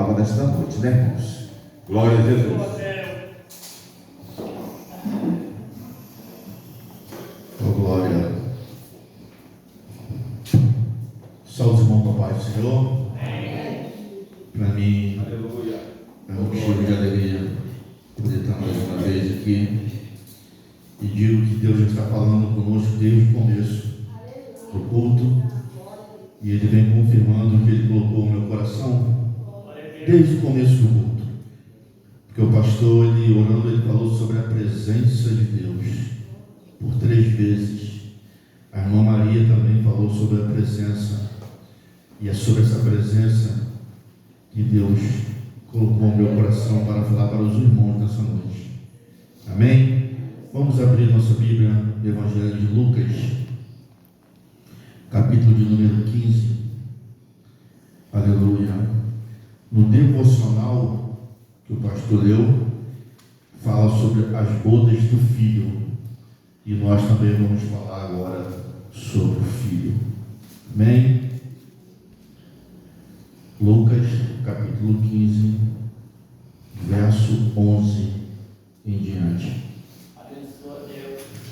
palavra desta noite, né, irmãos? Glória a Jesus. Oh, glória. Saúde, irmão, com a paz do Senhor. Para mim, aleluia, é um motivo de alegria poder estar mais uma vez aqui. E digo que Deus já está falando conosco desde o começo do culto. E Ele vem confirmando o que Ele colocou no meu coração desde o começo do culto. Porque o pastor, ele orando, ele falou sobre a presença de Deus por 3 vezes. A irmã Maria também falou sobre a presença. E é sobre essa presença que Deus colocou no meu coração para falar para os irmãos nessa noite. Amém? Vamos abrir nossa Bíblia no Evangelho de Lucas, capítulo de número 15. Aleluia. No devocional que o pastor leu, fala sobre as bodas do filho. E nós também vamos falar agora sobre o filho. Amém? Lucas, capítulo 15, verso 11 em diante.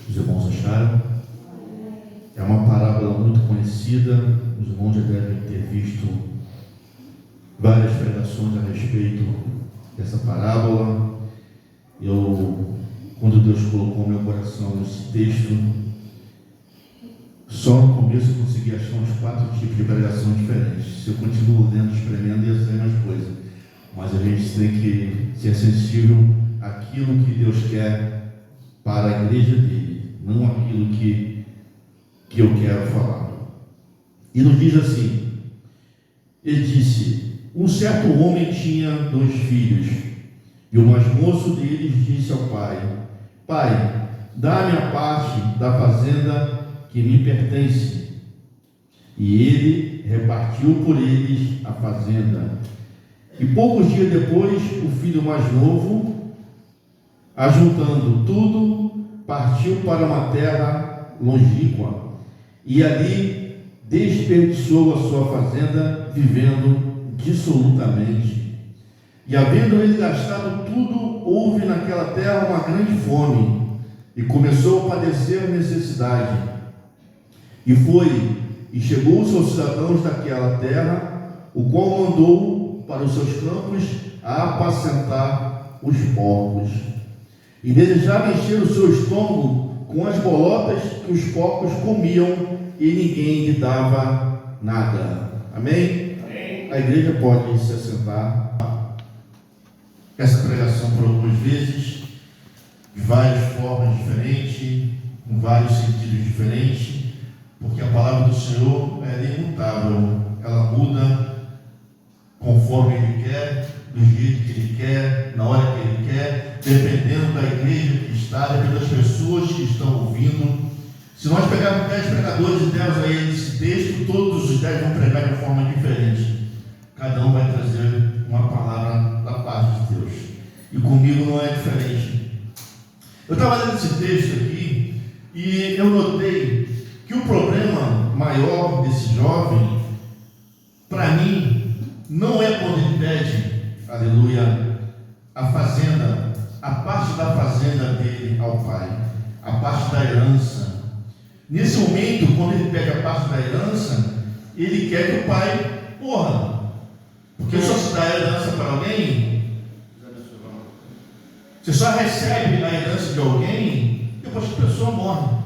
Os irmãos acharam? É uma parábola muito conhecida. Os irmãos já devem ter visto várias pregações a respeito dessa parábola. Quando Deus colocou no meu coração esse texto, só no começo eu consegui achar uns 4 tipos de pregação diferentes. Se eu continuo lendo, espremendo, ia sair mais coisa. Mas a gente tem que ser sensível àquilo que Deus quer para a igreja dele, não aquilo que eu quero falar. E nos diz assim: ele disse: um certo homem tinha 2 filhos, e o mais moço deles disse ao pai: Pai, dá-me a parte da fazenda que me pertence. E ele repartiu por eles a fazenda. E poucos dias depois, o filho mais novo, ajuntando tudo, partiu para uma terra longínqua, e ali desperdiçou a sua fazenda, vivendo dissolutamente. E havendo ele gastado tudo, houve naquela terra uma grande fome, e começou a padecer necessidade. E foi, e chegou-se aos cidadãos daquela terra, o qual mandou para os seus campos a apacentar os porcos. E desejava encher o seu estômago com as bolotas que os porcos comiam, e ninguém lhe dava nada. Amém? Amém. A igreja pode se assentar. Essa pregação por algumas vezes, de várias formas diferentes, com vários sentidos diferentes, porque a palavra do Senhor é imutável, ela muda conforme Ele quer, do jeito que Ele quer, na hora que Ele quer, dependendo da igreja que está, dependendo das pessoas que estão ouvindo. Se nós pegarmos 10 pregadores e dermos a eles esse texto, todos os 10 vão pregar de uma forma diferente. Cada um vai trazer uma palavra da parte de Deus. E comigo não é diferente. Eu estava lendo esse texto aqui e eu notei que o problema maior desse jovem, para mim, não é quando ele pede, aleluia, a fazenda, a parte da fazenda dele ao pai, a parte da herança. Nesse momento, quando ele pede a parte da herança, ele quer que o pai, porque só se dá herança para alguém, você só recebe a herança de alguém depois que a pessoa morre.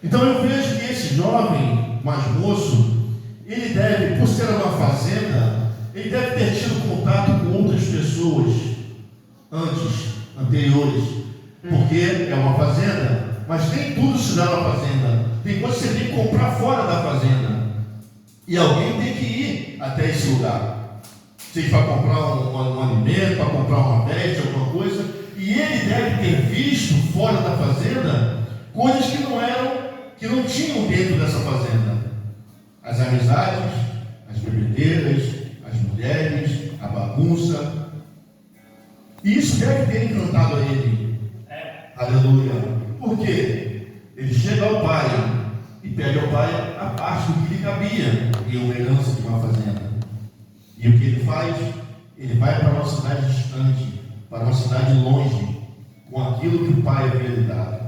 Então eu vejo que esse jovem mais moço, ele deve, por ser uma fazenda, ele deve ter tido contato com outras pessoas anteriores, porque é uma fazenda, mas nem tudo se dá na fazenda. Tem coisas que você tem que comprar fora da fazenda, e alguém tem que ir até esse lugar, seja para comprar um alimento, para comprar uma veste, alguma coisa, e ele deve ter visto fora da fazenda coisas que não tinham dentro dessa fazenda: as amizades, as bebedeiras, as mulheres, a bagunça. E isso deve ter encantado a ele. Aleluia. Por quê? Ele chega ao pai e pede ao pai a parte do que lhe cabia em uma herança de uma fazenda. E o que ele faz? ele vai para uma cidade distante, para uma cidade longe, com aquilo que o pai havia lhe dado.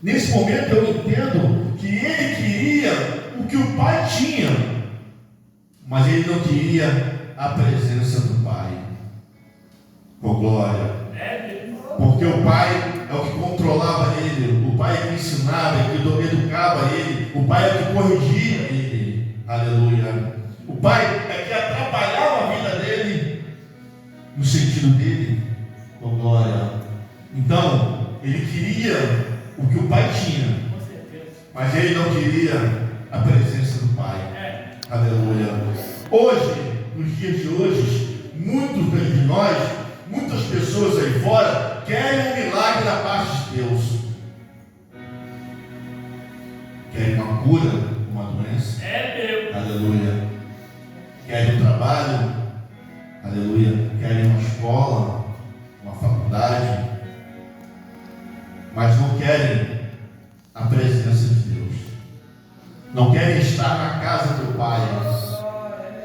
Nesse momento eu entendo que ele queria o que o pai tinha, mas ele não queria a presença do pai. Com glória. Porque o pai é o que controlava ele, o pai é que ensinava, é que educava ele, o pai é o que corrigia ele. Aleluia. O pai é que atrapalhava a vida dele, no sentido dele. Com glória. Então, ele queria o que o pai tinha, mas ele não queria a presença do pai. Aleluia. Hoje, nos dias de hoje, muitos de nós, muitas pessoas aí fora querem um milagre da parte de Deus. Querem uma cura, uma doença. Aleluia. Querem um trabalho. Aleluia. Querem uma escola, uma faculdade, mas não querem a presença de Deus. Não querem estar na casa do Pai.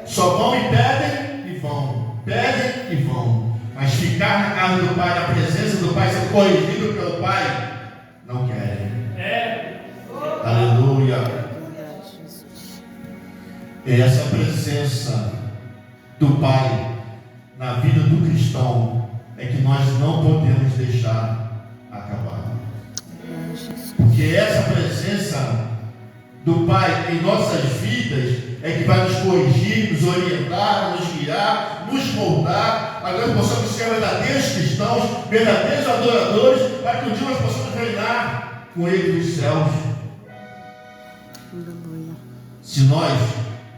Só vão e pedem e vão. Pedem e vão. Mas ficar na casa do Pai, na presença do Pai, ser corrigido pelo Pai, não querem. Aleluia. E essa presença do Pai na vida do cristão é que nós não podemos deixar acabar. Porque essa presença do Pai em nossas vidas é que vai nos corrigir, nos orientar, nos guiar, nos moldar, para que nós possamos ser verdadeiros cristãos, verdadeiros adoradores, para que um dia nós possamos reinar com Ele nos céus. Se nós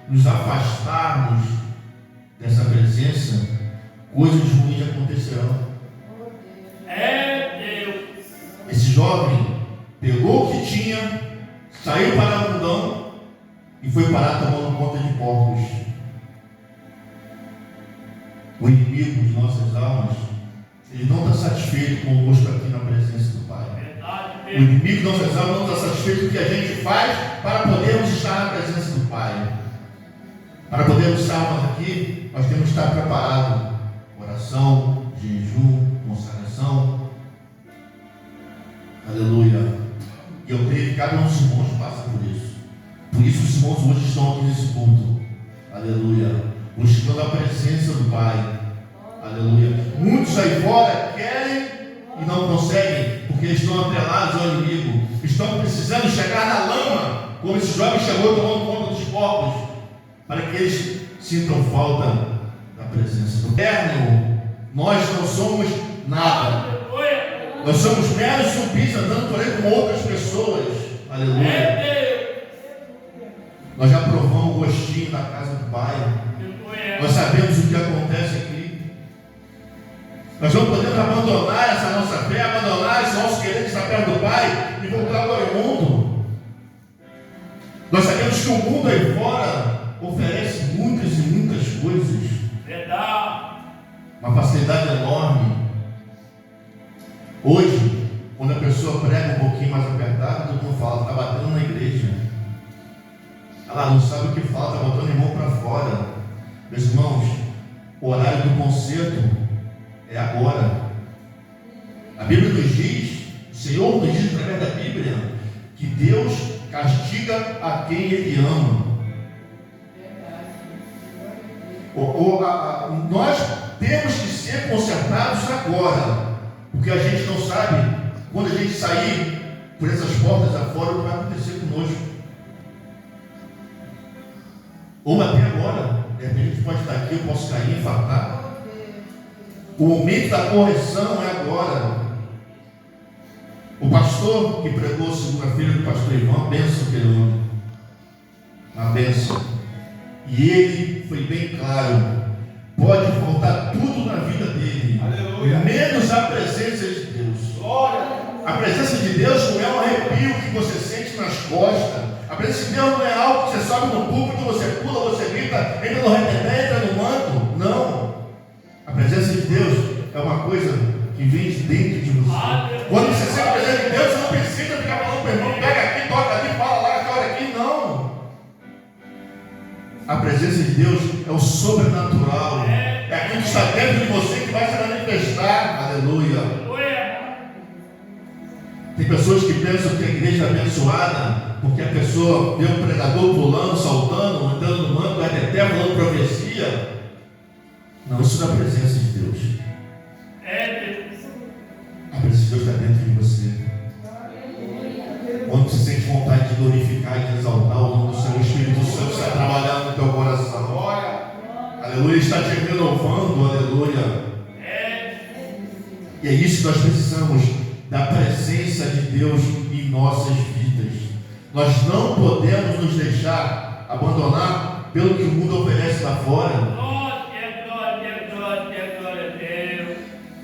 nos afastarmos dessa presença, coisas ruins acontecerão. Esse jovem pegou o que tinha, saiu para o mundão e foi parar tomando conta de porcos. O inimigo de nossas almas, ele não está satisfeito conosco aqui na presença do Pai. O inimigo de nossas almas não está satisfeito com o que a gente faz para podermos estar na presença do Pai. Para podermos estarmos aqui, nós temos que estar preparados. Oração, jejum, consagração. Aleluia. E eu creio que cada um dos irmãos passa por isso. Por isso os irmãos hoje estão aqui nesse culto. Aleluia. Buscando a presença do Pai. Aleluia. Muitos aí fora querem e não conseguem, porque estão atrelados ao inimigo. Estão precisando chegar na lama, como esse jovem chegou tomando conta dos corpos, para que eles sintam falta da presença do Eterno. Nós não somos nada. Nós somos meros zumbis andando por aí com outras pessoas. Aleluia. Nós já provamos o gostinho da casa do Pai. Nós sabemos o que acontece aqui. Nós não podemos abandonar essa nossa fé, abandonar esse nosso querer de estar perto do Pai e voltar para o mundo. Nós sabemos que o mundo aí fora oferece muitas e muitas coisas. Uma facilidade enorme. Hoje, quando a pessoa prega um pouquinho mais apertado, todo mundo fala, está batendo na igreja. Ela não sabe o que fala, está botando a mão para fora. Meus irmãos, o horário do concerto é agora. A Bíblia nos diz, o Senhor nos diz através da Bíblia, que Deus castiga a quem Ele ama. Nós temos que ser consertados agora. Porque a gente não sabe, quando a gente sair por essas portas afora, o que vai acontecer conosco. Ou até agora, de repente a gente pode estar aqui, eu posso cair, infartar. O momento da correção é agora. O pastor que pregou segunda-feira do pastor Ivan, benção aquele homem. Uma benção. E ele foi bem claro. Pode faltar tudo na vida dele. Aleluia. Menos a presença de Deus. Glória. A presença de Deus não é um arrepio que você sente nas costas. A presença de Deus não é algo que você sobe no púlpito, você pula, você grita, entra no arrependimento, entra no manto. Não. A presença de Deus é uma coisa que vem de dentro de você. Aleluia. Quando você sente a presença de Deus, você não precisa ficar falando para o irmão, pega aqui, toca ali, fala lá, toca aqui. Não. A presença de Deus é o sobrenatural. É aquilo que está Aleluia. Tem pessoas que pensam que a igreja é abençoada porque a pessoa vê um pregador pulando, saltando, andando no manto, até falando profecia. Não, isso não é a presença de Deus. A presença de Deus está dentro de você. Quando você sente vontade de glorificar e de exaltar o nome do Senhor, o Espírito Santo está trabalhando no teu coração. Aleluia, está te renovando, aleluia. E é isso que nós precisamos, da presença de Deus em nossas vidas. Nós não podemos nos deixar abandonar pelo que o mundo oferece lá fora.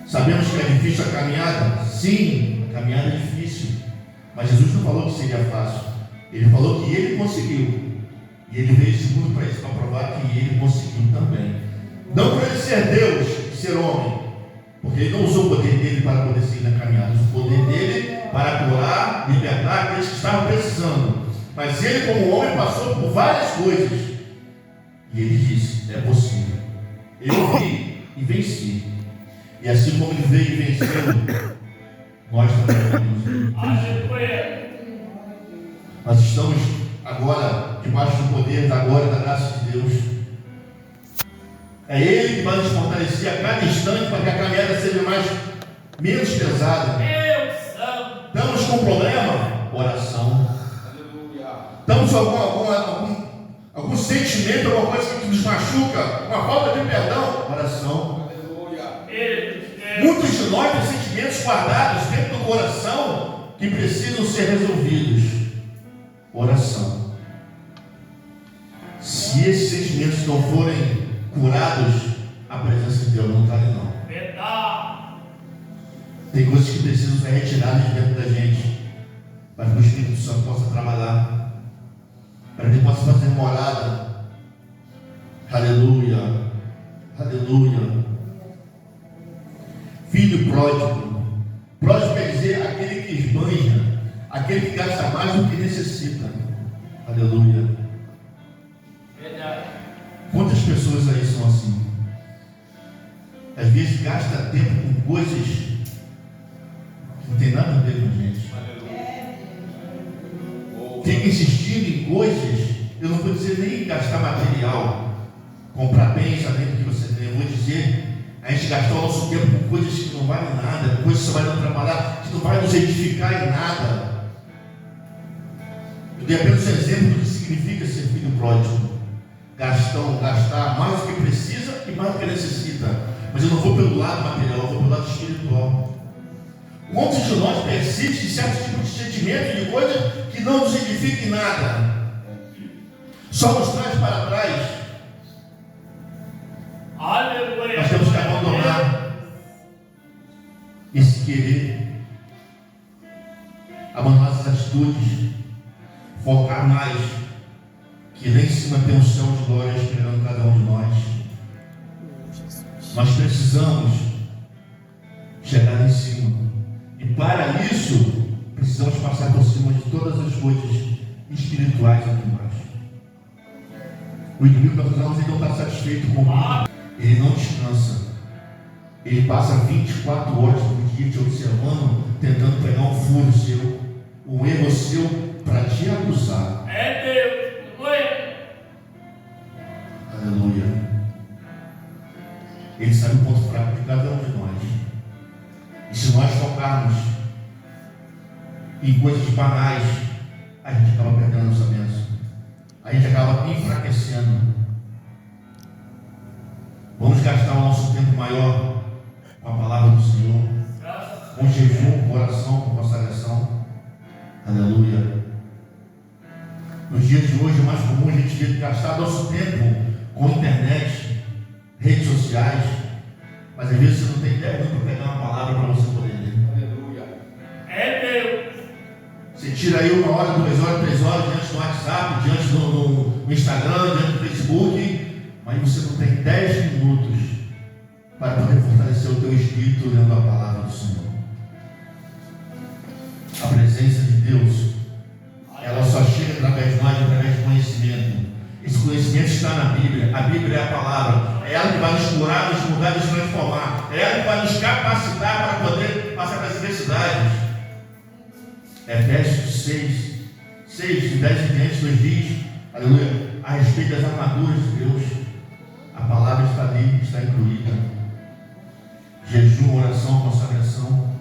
Sabemos que é difícil a caminhada? Sim, a caminhada é difícil. Mas Jesus não falou que seria fácil. Ele falou que ele conseguiu. E ele veio esse mundo para isso, para provar que ele conseguiu também. Não para ele ser Deus e ser homem, porque ele não usou o poder dele para poder seguir na caminhada. Usou o poder dele para curar, libertar aqueles que estavam precisando. Mas ele, como homem, passou por várias coisas. E ele disse: é possível. Eu vi e venci. E assim como ele veio e venceu, nós também vamos. Nós estamos agora debaixo do poder da glória e da graça de Deus. É Ele que vai nos fortalecer a cada instante para que a caminhada seja menos pesada. Estamos com problema? Oração. Estamos com algum sentimento, alguma coisa que nos machuca, uma falta de perdão? Oração. Muitos de nós têm sentimentos guardados dentro do coração que precisam ser resolvidos. Oração. Se esses sentimentos não forem curados, a presença de Deus não está ali não. Tem coisas que precisam ser retiradas de dentro da gente, para que o Espírito Santo possa trabalhar, para que ele possa fazer morada. Aleluia, aleluia. Filho pródigo. Pródigo quer dizer aquele que esbanja, aquele que gasta mais do que necessita. Aleluia. Quantas pessoas aí são assim? Às vezes gasta tempo com coisas que não tem nada a ver com a gente. Fica insistindo em coisas. Eu não vou dizer nem gastar material, comprar bens além do que você tem. Eu vou dizer a gente gastar o nosso tempo com coisas que não valem nada, coisas que só vai nos trabalhar, que não vai nos edificar em nada. Eu dei apenas um exemplo do que significa ser filho pródigo. Gastar mais do que precisa e mais do que necessita. Mas eu não vou pelo lado material, eu vou pelo lado espiritual. Quantos de nós persiste em certo tipo de sentimento, de coisa que não nos edifica em nada, só nos traz para trás? Nós temos que abandonar esse querer, abandonar essas atitudes, focar mais, que lá em cima tem um céu de glória esperando cada um de nós. Nós precisamos chegar lá em cima, e para isso precisamos passar por cima de todas as coisas espirituais aqui embaixo. O inimigo que nós usamos, ele não está satisfeito comigo. Ele não descansa. Ele passa 24 horas por dia te observando, tentando pegar um furo seu, um erro seu, para te acusar. Aleluia. Ele sabe o ponto fraco de cada um de nós. E se nós focarmos em coisas banais, a gente acaba perdendo a nossa bênção. A gente acaba enfraquecendo. Vamos gastar o nosso tempo maior com a palavra do Senhor, com jejum, com oração, com consagração. Aleluia. Nos dias de hoje é mais comum a gente gastar nosso tempo com internet, redes sociais, mas às vezes você não tem ideia para pegar uma palavra para você poder ler. Aleluia. É Deus. Você tira aí 1 hora, 2 horas, 3 horas diante do WhatsApp, diante do Instagram, diante do Facebook, mas você não tem 10 minutos para poder fortalecer o teu espírito lendo a palavra do Senhor. A presença de Deus, ela só chega através de nós, através de conhecimento. Esse conhecimento está na Bíblia. A Bíblia é a palavra. É ela que vai nos curar, nos mudar, nos transformar. É ela que vai nos capacitar para poder passar pelas adversidades. Efésios 6, de 10 e 10 nos diz, aleluia, a respeito das armaduras de Deus. A palavra está ali, está incluída. Jejum, oração, consagração.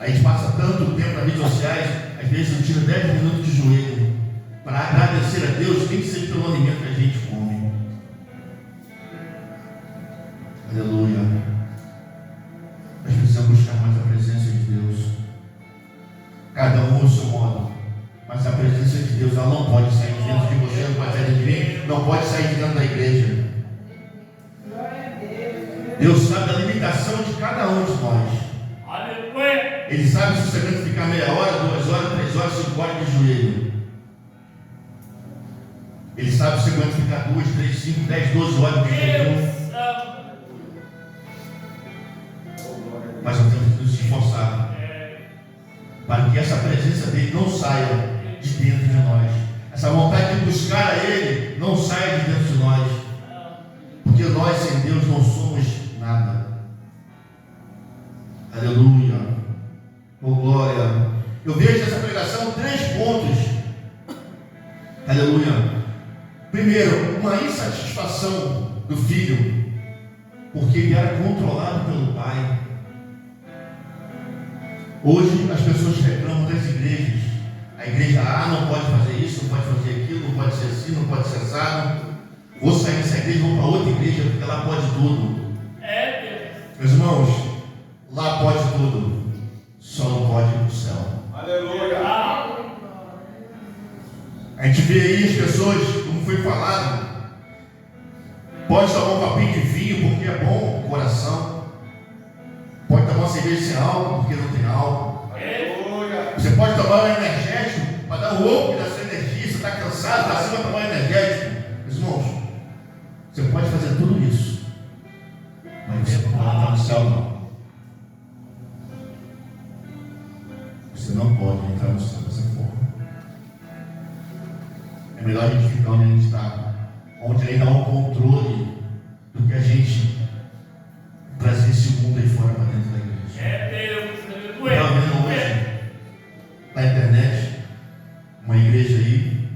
A gente passa tanto tempo nas redes sociais, às vezes não tira 10 minutos de joelho para agradecer a Deus, tem que ser pelo alimento que a gente come. Aleluia. Nós precisamos buscar mais a presença de Deus. Cada um ao seu modo. Mas a presença de Deus, ela não pode sair de dentro de você, não pode sair de mim, não pode sair de dentro da igreja. Deus sabe a limitação de cada um de nós. Ele sabe se você aguenta ficar meia hora, 2 horas, 3 horas, 5 horas de joelho. Ele sabe se você aguenta ficar 2, 3, 5, 10, 12 horas de jejum. Mas nós temos que nos esforçar para que essa presença dele não saia de dentro de nós. Essa vontade de buscar a ele não saia de dentro de nós. Porque nós sem Deus não somos nada. Aleluia. Oh glória. Eu vejo nessa pregação 3 pontos. Aleluia. Primeiro, uma insatisfação do filho, porque ele era controlado pelo pai. Hoje as pessoas reclamam das igrejas. A igreja A não pode fazer isso, não pode fazer aquilo, não pode ser assim, não pode ser assado. Vou sair dessa igreja e vou para outra igreja, porque lá pode tudo. Meus irmãos, lá pode tudo, só não pode ir para o céu. Aleluia. A gente vê aí as pessoas, como foi falado, pode tomar um copinho de vinho porque é bom o coração. Pode tomar uma cerveja sem álcool porque não tem álcool. Aleluia. Você pode tomar um energético para dar um up na sua energia. Você está cansado, está acima de tomar um energético. Meus irmãos, você pode fazer tudo isso, mas você não pode entrar no céu, não. Você não pode entrar no céu dessa forma. É melhor a gente ficar onde a gente está, onde ainda há um controle, do que a gente trazer esse mundo aí fora para dentro da igreja. Estava vendo hoje na internet uma igreja aí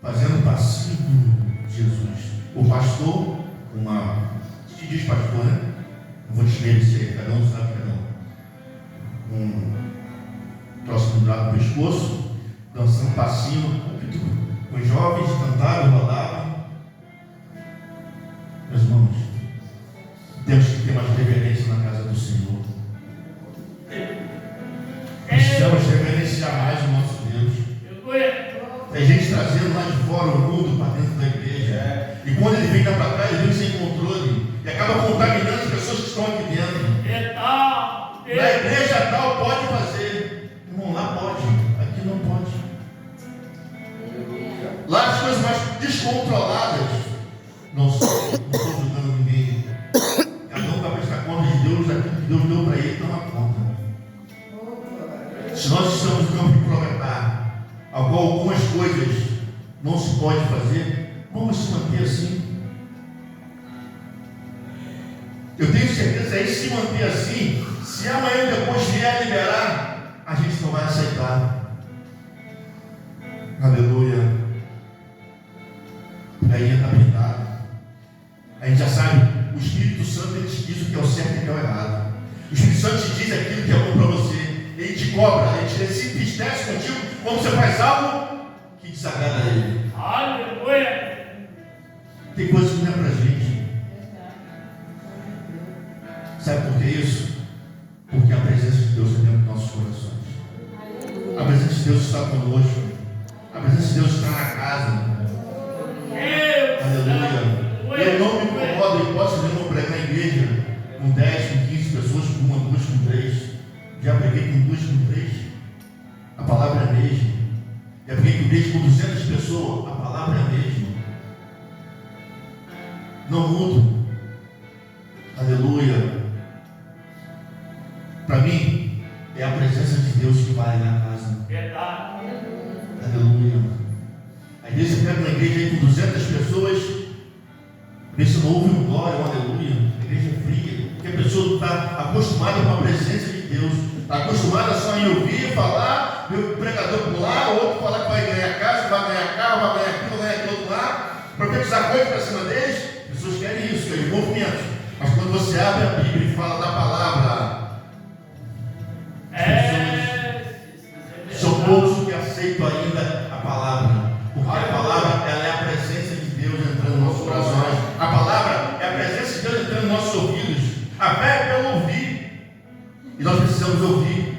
fazendo passinho com Jesus. O pastor, se diz pastor, né? Não vou desmerecer, cada um sabe, cada um. Troço pendurado no pescoço, dançando passinho com os jovens, cantaram, rolavam. Meus irmãos, temos que ter mais reverência na casa do Senhor. Precisamos reverenciar mais o nosso Deus. Tem gente trazendo lá de fora o mundo para dentro da igreja. E quando ele vem cá para trás, ele vem sem controle. E acaba contaminando as pessoas que estão aqui dentro. Na igreja tal pode fazer. Irmão, lá pode. Aqui não pode. Lá as coisas mais descontroladas. Não estou julgando ninguém. Cada um vai prestar conta de Deus, daquilo que Deus deu para ele, está na conta. Se nós estamos no campo de proletar, ao qual algumas coisas não se pode fazer, vamos se manter assim. Eu tenho certeza que se manter assim, se amanhã depois vier a liberar, a gente não vai aceitar. Aleluia. Aí está blindado. A gente já sabe, o Espírito Santo ele te diz o que é o certo e o que é o errado. O Espírito Santo te diz aquilo que é bom para você. Ele te cobra, ele se entristece contigo quando você faz algo que desagrada a ele. Aleluia. Tem coisas que não é para a gente. Sabe por que isso? Porque a presença de Deus está dentro dos nossos corações. A presença de Deus está conosco. A presença de Deus está na casa. Aleluia. Eu não me incomodo, eu posso vir pregar na igreja com 10, com 15 pessoas, com 1, 2, com 3. Já preguei com 2, com 3. A palavra é a mesma. Já preguei com igreja com 200 pessoas. A palavra é a mesma. Não mudo. Aleluia. Para mim, é a presença de Deus que vai na casa. Aleluia. Às vezes eu pego na igreja aí com 200 pessoas ouve um glória, um aleluia, a igreja é fria, porque a pessoa está acostumada com a presença de Deus, está acostumada só em ouvir falar, ver o pregador pular, o outro falar que vai ganhar casa, vai ganhar carro, vai ganhar aquilo, vai ganhar aquilo lá, profetizar coisas para cima deles. As pessoas querem isso, querem movimento. Mas quando você abre a Bíblia e fala da palavra, são poucos que aceitam ainda a palavra, porque a palavra ela é a presença de Deus entrando nos nossos corações, a palavra é a presença de Deus entrando nos nossos ouvidos, a fé é pelo ouvir, e nós precisamos ouvir.